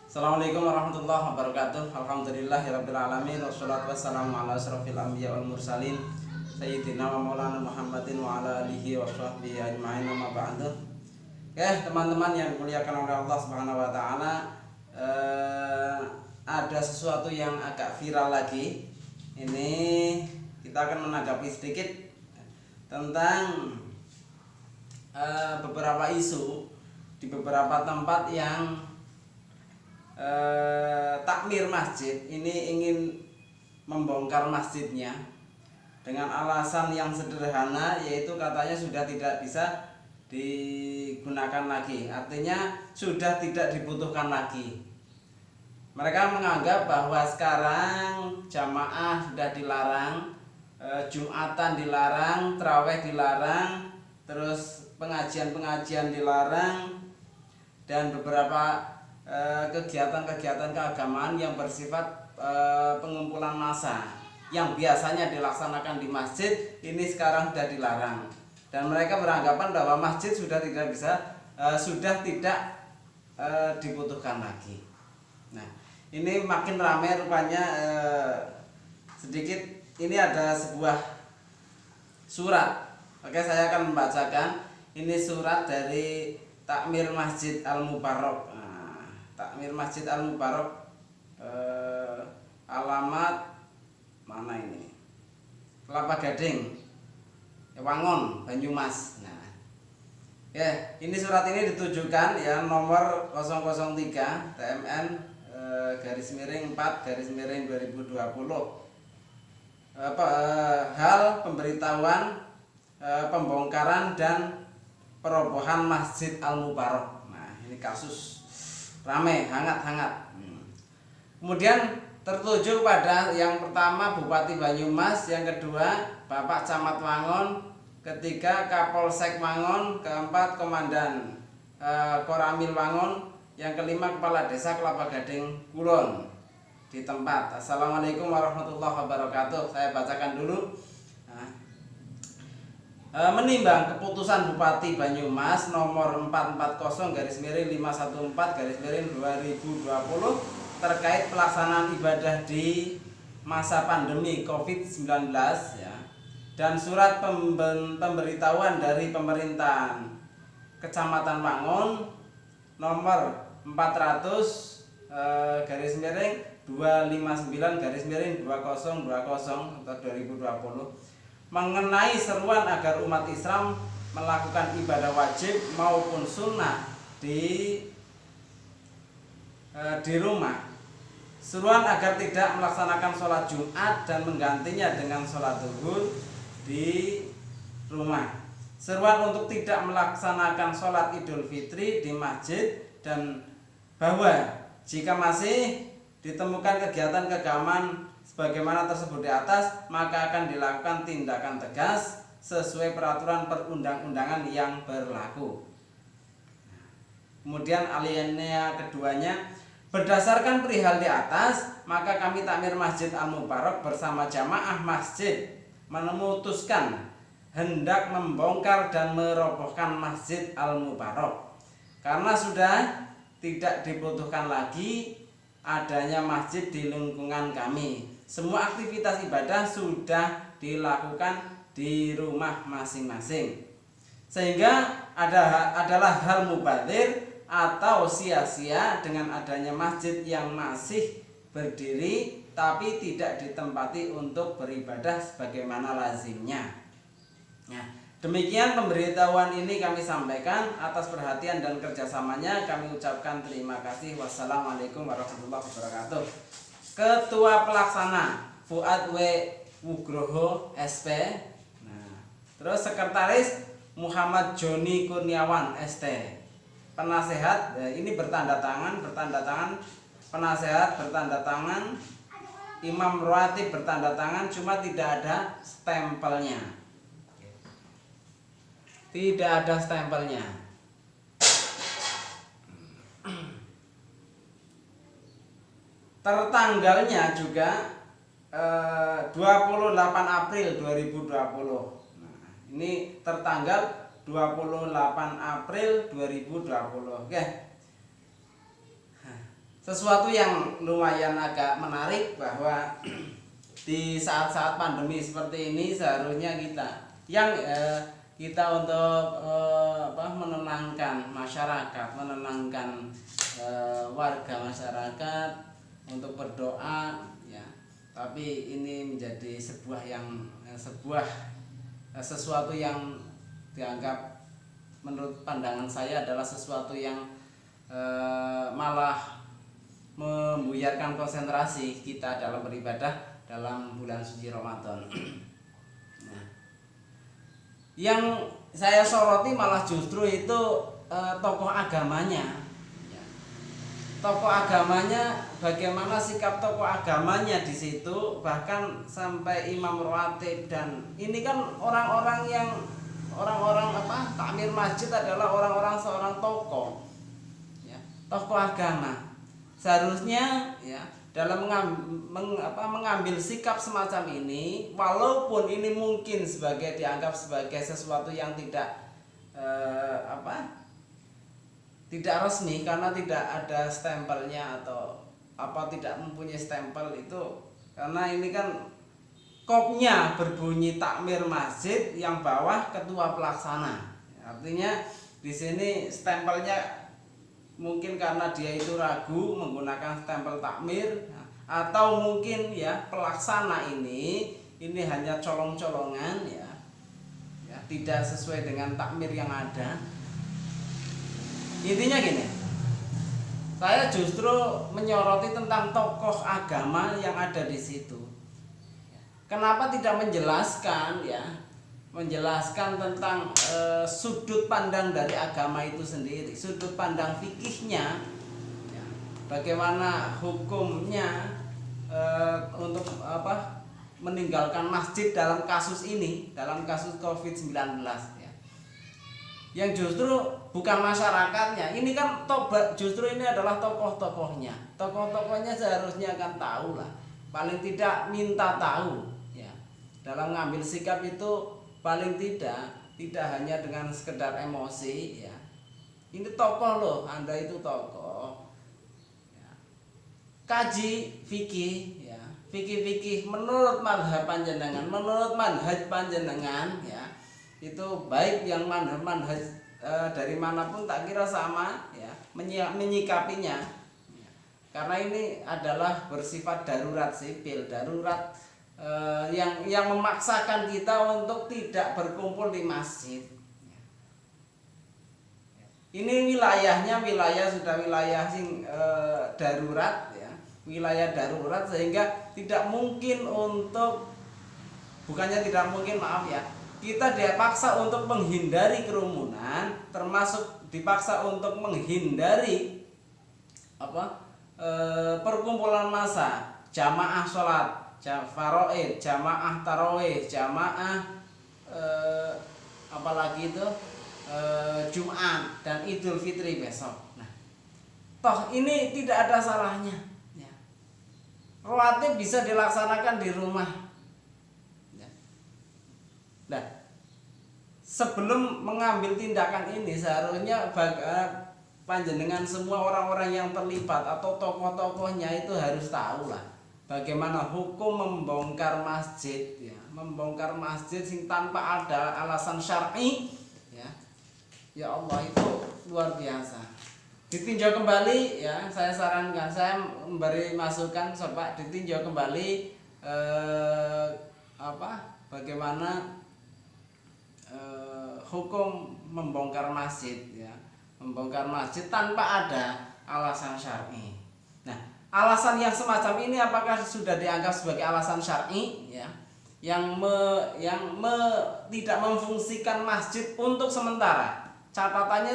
Assalamualaikum warahmatullahi wabarakatuh. Alhamdulillahirabbil alamin wassalatu wassalamu ala asrofil anbiya wal mursalin sayyidina wa maulana Muhammadin wa ala alihi wa sahbihi ajma'in, amma ba'du. Oke, teman-teman yang dimuliakan oleh Allah Subhanahu wa taala, ada sesuatu yang agak viral lagi. Ini kita akan menanggapi sedikit tentang beberapa isu di beberapa tempat yang takmir masjid ini ingin membongkar masjidnya dengan alasan yang sederhana, yaitu katanya sudah tidak bisa digunakan lagi, artinya sudah tidak dibutuhkan lagi. Mereka menganggap bahwa sekarang jamaah sudah dilarang, Jumatan dilarang, Tarawih dilarang, terus pengajian-pengajian dilarang, dan beberapa kegiatan-kegiatan keagamaan yang bersifat pengumpulan massa yang biasanya dilaksanakan di masjid ini sekarang sudah dilarang, dan mereka beranggapan bahwa masjid sudah tidak dibutuhkan lagi. Nah, ini makin ramai rupanya. Sedikit ini ada sebuah surat. Oke, saya akan membacakan. Ini surat dari Takmir Masjid Al-Mubarok. Takmir Masjid Al-Mubarok, alamat mana ini? Kelapa Gading, Wangon, Banyumas. Nah, ya, ini surat ini ditujukan ya nomor 003 TMN garis miring 4 garis miring 2020. Hal pemberitahuan pembongkaran dan perobohan Masjid Al-Mubarok. Nah, ini kasus ramai, hangat-hangat. Kemudian tertuju pada yang pertama Bupati Banyumas, yang kedua Bapak Camat Wangon, ketiga Kapolsek Wangon, keempat Komandan Koramil Wangon, yang kelima Kepala Desa Kelapa Gading Kulon di tempat. Assalamualaikum warahmatullahi wabarakatuh. Saya bacakan dulu. Menimbang keputusan Bupati Banyumas nomor 440 garis miring 514 garis miring 2020 terkait pelaksanaan ibadah di masa pandemi COVID-19 ya, dan surat pemberitahuan dari pemerintahan Kecamatan Wangon nomor 400 garis miring 259 garis miring 2020 atau 2020 mengenai seruan agar umat Islam melakukan ibadah wajib maupun sunnah di rumah. Seruan agar tidak melaksanakan sholat Jumat dan menggantinya dengan sholat zuhur di rumah. Seruan untuk tidak melaksanakan sholat Idul Fitri di masjid, dan bahwa jika masih ditemukan kegiatan keagamaan sebagaimana tersebut di atas, maka akan dilakukan tindakan tegas sesuai peraturan perundang-undangan yang berlaku. Kemudian alinea keduanya, berdasarkan perihal di atas, maka kami Takmir Masjid Al-Mubarok bersama jamaah masjid memutuskan hendak membongkar dan merobohkan Masjid Al-Mubarok karena sudah tidak dibutuhkan lagi adanya masjid di lingkungan kami. Semua aktivitas ibadah sudah dilakukan di rumah masing-masing, sehingga adalah hal mubadzir atau sia-sia dengan adanya masjid yang masih berdiri tapi tidak ditempati untuk beribadah sebagaimana lazimnya. Nah, demikian pemberitahuan ini kami sampaikan. Atas perhatian dan kerjasamanya kami ucapkan terima kasih. Wassalamualaikum warahmatullahi wabarakatuh. Ketua Pelaksana Fuad W. Wugroho SP. Nah, terus Sekretaris Muhammad Joni Kurniawan ST. Penasehat ini bertanda tangan, penasehat bertanda tangan, Imam Ratib bertanda tangan, cuma tidak ada stempelnya. Tidak ada stempelnya. Tertanggalnya juga 28 April 2020. Nah, ini tertanggal 28 April 2020. Oke. sesuatu yang lumayan agak menarik bahwa di saat-saat pandemi seperti ini seharusnya kita untuk menenangkan masyarakat, menenangkan warga masyarakat untuk berdoa ya. Tapi ini menjadi sesuatu yang dianggap menurut pandangan saya adalah sesuatu yang malah membuyarkan konsentrasi kita dalam beribadah dalam bulan suci Ramadan. Nah, yang saya soroti malah justru itu tokoh agamanya. Ya. Tokoh agamanya, bagaimana sikap tokoh agamanya di situ, bahkan sampai imam rawatib, dan ini kan orang-orang takmir masjid adalah orang-orang seorang tokoh, ya, tokoh agama. Seharusnya ya dalam mengambil sikap semacam ini, walaupun ini mungkin dianggap sebagai sesuatu yang tidak tidak resmi karena tidak ada stempelnya atau tidak mempunyai stempel itu, karena ini kan kopnya berbunyi takmir masjid, yang bawah ketua pelaksana. Artinya di sini stempelnya mungkin karena dia itu ragu menggunakan stempel takmir, atau mungkin ya pelaksana ini hanya colong-colongan ya, tidak sesuai dengan takmir yang ada. Intinya gini, saya justru menyoroti tentang tokoh agama yang ada di situ. Kenapa tidak menjelaskan tentang sudut pandang dari agama itu sendiri, sudut pandang fikihnya, ya, bagaimana hukumnya untuk meninggalkan masjid dalam kasus ini, dalam kasus COVID-19 ya. Yang justru bukan masyarakatnya, ini kan justru ini adalah tokoh-tokohnya. Tokoh-tokohnya seharusnya akan tahu lah, paling tidak minta tahu ya. Dalam mengambil sikap itu paling tidak hanya dengan sekedar emosi ya. Ini tokoh loh, Anda itu tokoh ya. Kaji fikih ya, fikih menurut manhaj panjenengan ya, itu baik yang manhaj dari manapun tak kira sama ya menyikapinya ya. Karena ini adalah bersifat darurat sipil, darurat yang memaksakan kita untuk tidak berkumpul di masjid. Ini sudah wilayah darurat ya, wilayah darurat, sehingga tidak mungkin kita dipaksa untuk menghindari kerumunan, termasuk dipaksa untuk menghindari perkumpulan massa, jamaah sholat, faraid, jamaah tarawih, jamaah apalagi itu Jumat dan Idul Fitri besok. Nah, toh ini tidak ada salahnya ya. Rawatib bisa dilaksanakan di rumah ya. Nah, sebelum mengambil tindakan ini seharusnya panjenengan semua orang-orang yang terlibat atau tokoh-tokohnya itu harus tahu lah bagaimana hukum membongkar masjid ya, membongkar masjid sing tanpa ada alasan syar'i ya. Ya Allah, itu luar biasa. Ditinjau kembali ya, saya sarankan, saya memberi masukan, coba ditinjau kembali bagaimana hukum membongkar masjid ya, membongkar masjid tanpa ada alasan syar'i. Nah, alasan yang semacam ini apakah sudah dianggap sebagai alasan syar'i ya, yang tidak memfungsikan masjid untuk sementara? Catatannya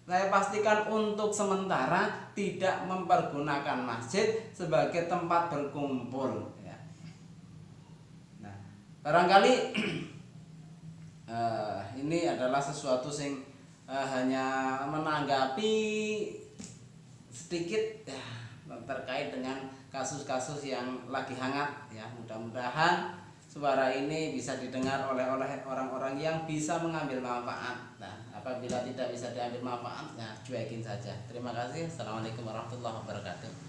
saya pastikan untuk sementara tidak mempergunakan masjid sebagai tempat berkumpul ya. Nah, barangkali ini adalah sesuatu yang hanya menanggapi sedikit ya, terkait dengan kasus-kasus yang lagi hangat ya. Mudah-mudahan suara ini bisa didengar oleh orang-orang yang bisa mengambil manfaat. Nah, apabila tidak bisa diambil manfaatnya, cuekin saja. Terima kasih. Assalamualaikum warahmatullahi wabarakatuh.